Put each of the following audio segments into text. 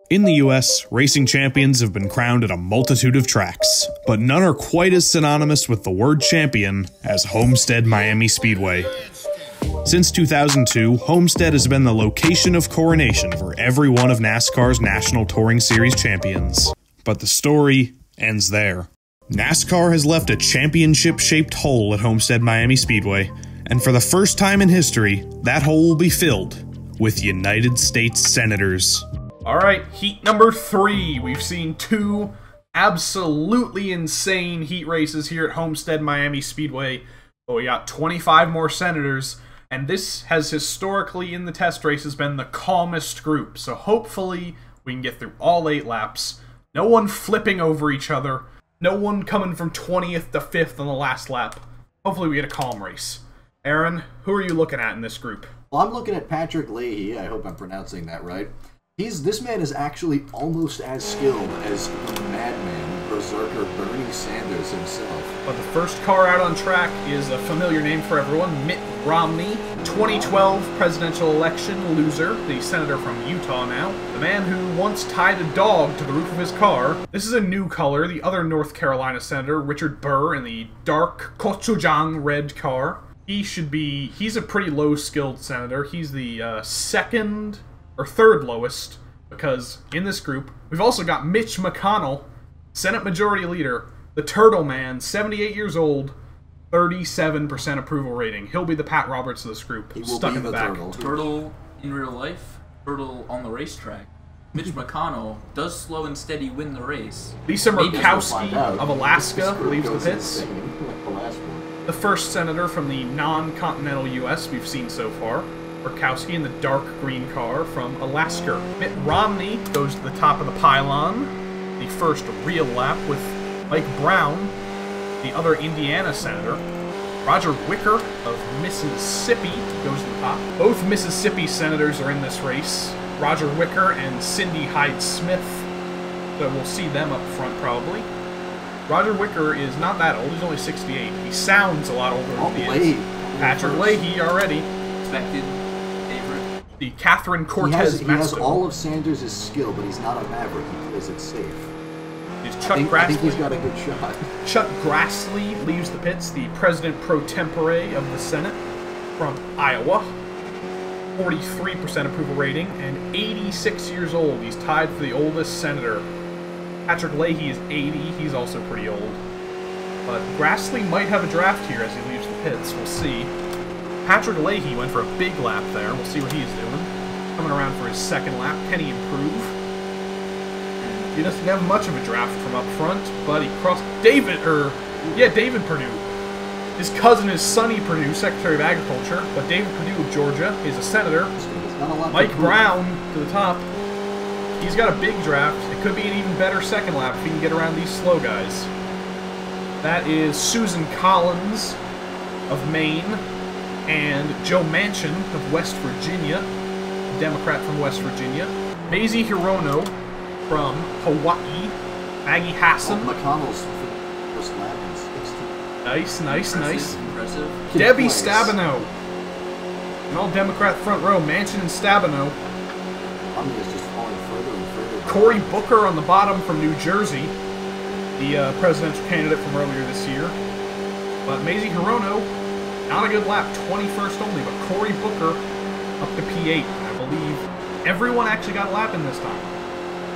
In the US, racing champions have been crowned at a multitude of tracks, but none are quite as synonymous with the word champion as Homestead-Miami Speedway. Since 2002, Homestead has been the location of coronation for every one of NASCAR's National Touring Series champions. But the story ends there. NASCAR has left a championship-shaped hole at Homestead-Miami Speedway, and for the first time in history, that hole will be filled with United States Senators. Alright, heat number 3. We've seen 2 absolutely insane heat races here at Homestead-Miami Speedway, but we got 25 more Senators, and this has historically in the test races been the calmest group, so hopefully we can get through all 8 laps. No one flipping over each other, no one coming from 20th to 5th on the last lap. Hopefully we get a calm race. Aaron, who are you looking at in this group? Well, I'm looking at Patrick Leahy. I hope I'm pronouncing that right. This man is actually almost as skilled as the madman, berserker Bernie Sanders himself. But the first car out on track is a familiar name for everyone, Mitt Romney, 2012 presidential election loser, the senator from Utah now, the man who once tied a dog to the roof of his car. This is a new color, the other North Carolina senator, Richard Burr, in the dark gochujang red car. He's a pretty low-skilled senator. He's the second or third lowest, because in this group, we've also got Mitch McConnell, Senate Majority Leader, the Turtle Man, 78 years old, 37% approval rating. He'll be the Pat Roberts of this group, stuck in the back. Turtle in real life, turtle on the racetrack. Mitch McConnell does slow and steady win the race. Lisa Murkowski of Alaska leaves the pits. The first senator from the non-continental U.S. we've seen so far. Murkowski in the dark green car from Alaska. Mitt Romney goes to the top of the pylon. The first real lap with Mike Brown, the other Indiana senator. Roger Wicker of Mississippi goes to the top. Both Mississippi senators are in this race. Roger Wicker and Cindy Hyde-Smith. So we'll see them up front probably. Roger Wicker is not that old. He's only 68. He sounds a lot older than he is. Patrick Leahy already. Expected favorite. The Catherine Cortez He has all of Sanders' skill, but he's not a maverick. He plays it safe. I think he's got a good shot. Chuck Grassley leaves the pits, the president pro tempore of the Senate from Iowa. 43% approval rating, and 86 years old. He's tied for the oldest senator. Patrick Leahy is 80. He's also pretty old. But Grassley might have a draft here as he leaves the pits. We'll see. Patrick Leahy went for a big lap there. We'll see what he's doing. Coming around for his second lap. Can he improve? He doesn't have much of a draft from up front, but he crossed David Perdue. His cousin is Sonny Perdue, Secretary of Agriculture, but David Perdue of Georgia is a senator. Mike Brown to the top. He's got a big draft. It could be an even better second lap if he can get around these slow guys. That is Susan Collins of Maine and Joe Manchin of West Virginia, a Democrat from West Virginia. Mazie Hirono from Hawaii. Maggie Hassan. McConnell's first lap in 16. Nice. Impressive. Debbie Stabenow. An all-Democrat front row. Manchin and Stabenow. Is just falling further and further. Cory Booker on the bottom from New Jersey, the presidential candidate from earlier this year. But Mazie Hirono, not a good lap, 21st only, but Cory Booker up to P8. I believe everyone actually got a lap in this time.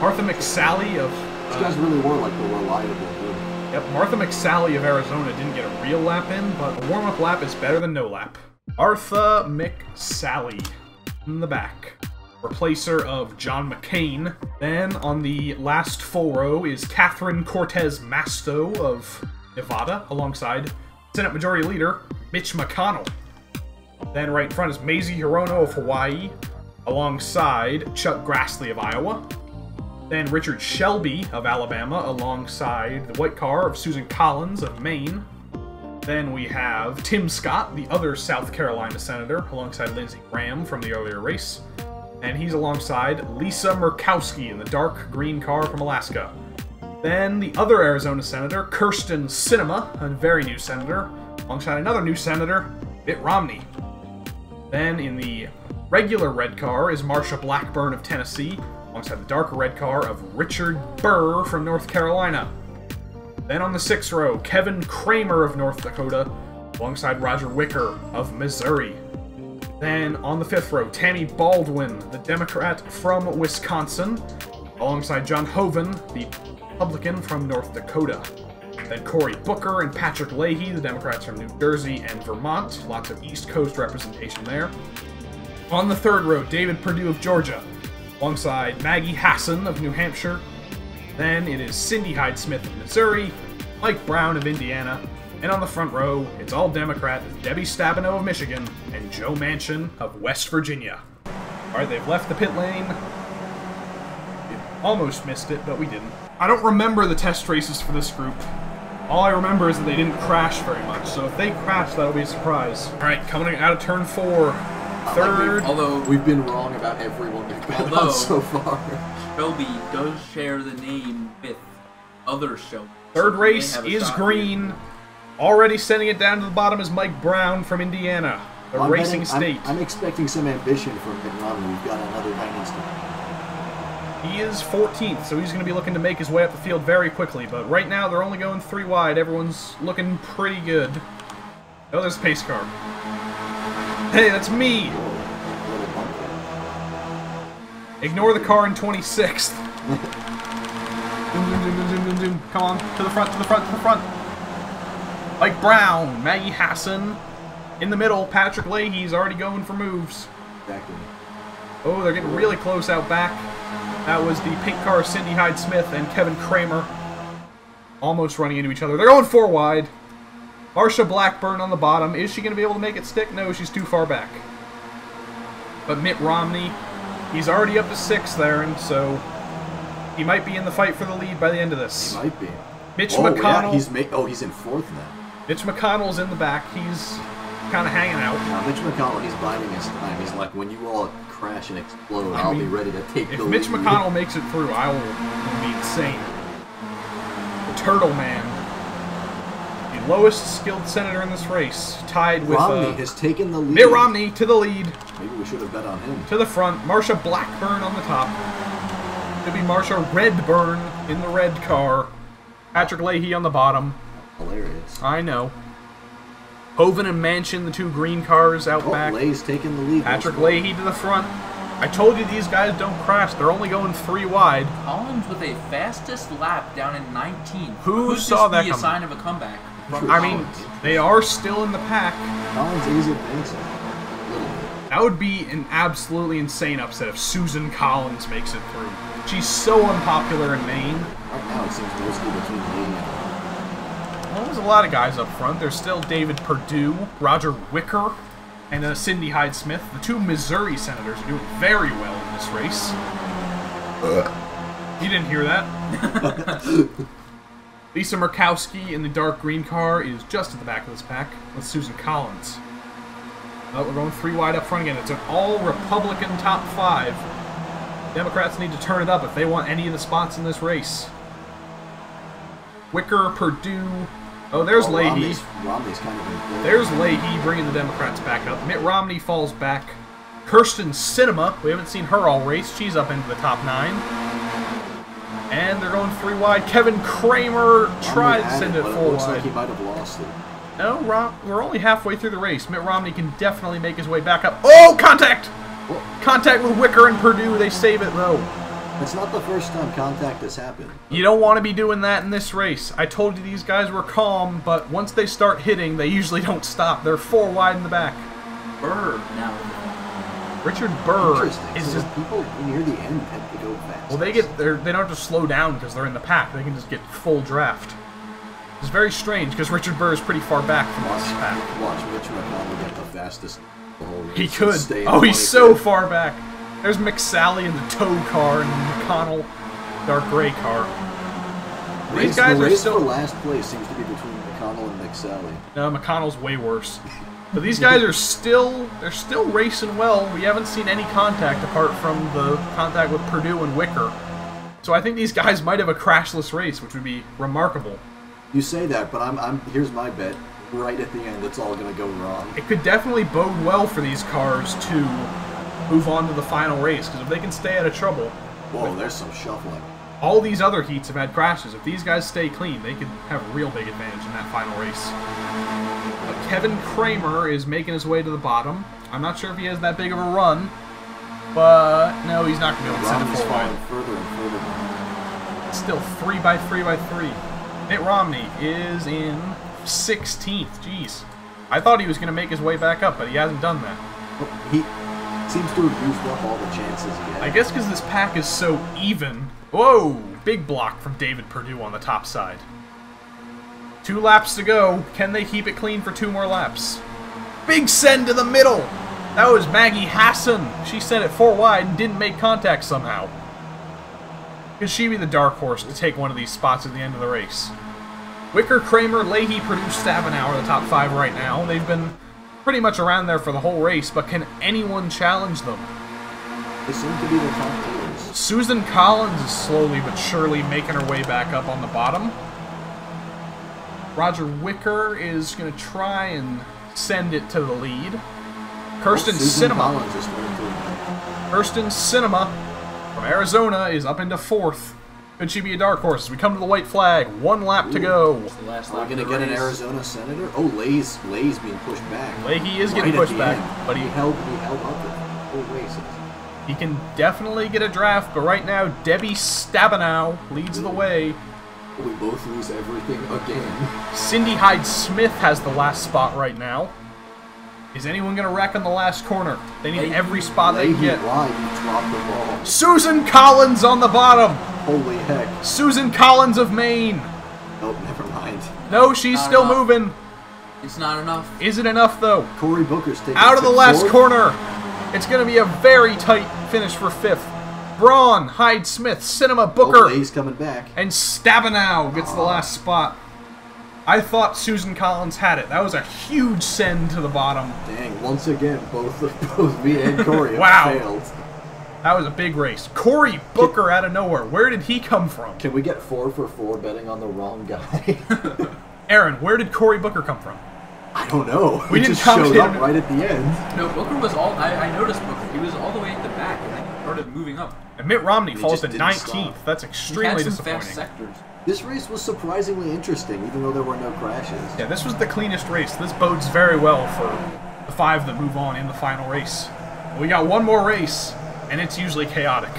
Martha McSally of... These guys really were like the reliable group. Yep, Martha McSally of Arizona didn't get a real lap in, but a warm-up lap is better than no lap. Martha McSally in the back. Replacer of John McCain. Then on the last full row is Catherine Cortez Masto of Nevada, alongside Senate Majority Leader Mitch McConnell. Then right in front is Mazie Hirono of Hawaii, alongside Chuck Grassley of Iowa. Then Richard Shelby of Alabama, alongside the white car of Susan Collins of Maine. Then we have Tim Scott, the other South Carolina senator, alongside Lindsey Graham from the earlier race. And he's alongside Lisa Murkowski in the dark green car from Alaska. Then the other Arizona senator, Kyrsten Sinema, a very new senator, alongside another new senator, Mitt Romney. Then in the regular red car is Marsha Blackburn of Tennessee, alongside the darker red car of Richard Burr from North Carolina. Then on the 6th row, Kevin Kramer of North Dakota, alongside Roger Wicker of Missouri. Then on the 5th row, Tammy Baldwin, the Democrat from Wisconsin, alongside John Hoeven, the Republican from North Dakota. Then Cory Booker and Patrick Leahy, the Democrats from New Jersey and Vermont. Lots of East Coast representation there. On the 3rd row, David Perdue of Georgia, alongside Maggie Hassan of New Hampshire. Then it is Cindy Hyde-Smith of Missouri, Mike Brown of Indiana, and on the front row, it's all Democrat, Debbie Stabenow of Michigan, and Joe Manchin of West Virginia. Alright, they've left the pit lane. We almost missed it, but we didn't. I don't remember the test races for this group. All I remember is that they didn't crash very much, so if they crash, that'll be a surprise. Alright, coming out of turn 4. Third. Although we've been wrong about everyone we've got on so far. Shelby does share the name with other Shelby. Third race is green. Already sending it down to the bottom is Mike Brown from Indiana, the racing state. I'm expecting some ambition from Mitt Romney. We've got another dynasty. He is 14th, so he's going to be looking to make his way up the field very quickly. But right now, they're only going 3 wide. Everyone's looking pretty good. Oh, there's a pace car. Hey, that's me! Ignore the car in 26th. Zoom, zoom, zoom, zoom, zoom, zoom. Come on, to the front, to the front, to the front. Mike Brown, Maggie Hassan. In the middle, Patrick Leahy's already going for moves. Exactly. Oh, they're getting really close out back. That was the pink car, Cindy Hyde-Smith and Kevin Kramer. Almost running into each other. They're going 4 wide. Marsha Blackburn on the bottom. Is she going to be able to make it stick? No, she's too far back. But Mitt Romney, he's already up to 6th there, and so he might be in the fight for the lead by the end of this. He might be. Mitch McConnell. Yeah, he's in 4th now. Mitch McConnell's in the back. He's kind of hanging out. Now, Mitch McConnell, he's biding his time. He's like, when you all crash and explode, I'll be ready to take the lead. If Mitch McConnell makes it through, I will be insane. The Turtle Man. The lowest skilled senator in this race, tied with Romney has taken the lead. Mitt Romney to the lead. Maybe we should have bet on him. To the front, Marsha Blackburn on the top. It'll be Marsha Redburn in the red car. Patrick Leahy on the bottom. Hilarious. I know. Hoeven and Manchin, the 2 green cars out back. Leahy's taking the lead. Patrick Leahy to the front. I told you these guys don't crash. They're only going 3 wide. Collins with a fastest lap down in 19th. Who saw that coming? Coming? A sign of a comeback. I mean, they are still in the pack. Collins is advancing. That would be an absolutely insane upset if Susan Collins makes it through. She's so unpopular in Maine. Right now, it seems mostly between Leahy and Well, there's a lot of guys up front. There's still David Perdue, Roger Wicker, and Cindy Hyde-Smith. The 2 Missouri senators are doing very well in this race. You didn't hear that. Lisa Murkowski in the dark green car is just at the back of this pack with Susan Collins. We're going 3 wide up front again. It's an all-Republican top 5. Democrats need to turn it up if they want any of the spots in this race. Wicker, Perdue. Oh, there's Leahy. Romney's kind of in. There's Leahy bringing the Democrats back up. Mitt Romney falls back. Kirsten Sinema, we haven't seen her all race. She's up into the top 9. And they're going 3 wide. Kevin Kramer tried to send it 4 wide. Looks like he might have lost it. No, we're only halfway through the race. Mitt Romney can definitely make his way back up. Oh, contact! Contact with Wicker and Perdue. They save it, though. It's not the first time contact has happened. You don't want to be doing that in this race. I told you these guys were calm, but once they start hitting, they usually don't stop. They're 4 wide in the back. Burr now. Richard Burr is just people near the end tend to go fast. Well, they don't have to slow down because they're in the pack. They can just get full draft. It's very strange because Richard Burr is pretty far back from this pack. Watch Mitch McConnell get the fastest the whole race. He could. Oh, he's so far back. There's McSally in the tow car and McConnell dark gray car. These guys the are race still. for last place seems to be between McConnell and McSally. No, McConnell's way worse. But these guys are still racing well. We haven't seen any contact apart from the contact with Perdue and Wicker. So I think these guys might have a crashless race, which would be remarkable. You say that, but here's my bet. Right at the end, it's all going to go wrong. It could definitely bode well for these cars to move on to the final race, because if they can stay out of trouble, Whoa, there's some shuffling. All these other heats have had crashes. If these guys stay clean, they could have a real big advantage in that final race. But Kevin Kramer is making his way to the bottom. I'm not sure if he has that big of a run, but no, he's not going to be able to send it forward. Further and further behind. Still 3 by 3 by 3. Mitt Romney is in 16th. Jeez. I thought he was going to make his way back up, but he hasn't done that. He seems to have used up all the chances he had. I guess because this pack is so even. Whoa! Big block from David Perdue on the top side. 2 laps to go. Can they keep it clean for 2 more laps? Big send to the middle! That was Maggie Hassan. She sent it 4 wide and didn't make contact somehow. Could she be the dark horse to take one of these spots at the end of the race? Wicker, Kramer, Leahy, Perdue, Stabenow are the top 5 right now. They've been pretty much around there for the whole race, but can anyone challenge them? They seem to be the top tiers. Susan Collins is slowly but surely making her way back up on the bottom. Roger Wicker is going to try and send it to the lead. Kirsten Cinema. Kirsten Cinema from Arizona is up into 4th. Could she be a dark horse? As we come to the white flag, 1 lap to go. Are we going to get an Arizona senator? Oh, Leahy's being pushed back. Leahy is getting pushed back, but he held up the whole race. He can definitely get a draft, but right now, Debbie Stabenow leads the way. We both lose everything again. Cindy Hyde-Smith has the last spot right now. Is anyone going to wreck on the last corner? They need every spot they can get. Why you dropped the ball? Susan Collins on the bottom! Holy heck. Susan Collins of Maine! Nope, never mind. No, she's Not still enough. moving. It's not enough. Is it enough, though? Cory Booker's taking Out of the last 4th. corner! It's going to be a very tight finish for 5th. Braun, Hyde-Smith, Cinema, Booker, Leahy's coming back. and Stabenow gets the last spot. I thought Susan Collins had it. That was a huge send to the bottom. Dang, once again, both me and Cory Wow. have failed. That was a big race. Cory Booker out of nowhere. Where did he come from? Can we get 4 for 4 betting on the wrong guy? Aaron, where did Cory Booker come from? I don't know. We He didn't just showed commentate up on it. right at the end. No, Booker was all. I noticed Booker. He was all the way at the back and then started moving up. And Mitt Romney falls just to didn't 19th. stop. That's He had extremely some disappointing. fast sectors. This race was surprisingly interesting, even though there were no crashes. Yeah, this was the cleanest race. This bodes very well for the 5 that move on in the final race. We got one more race, and it's usually chaotic.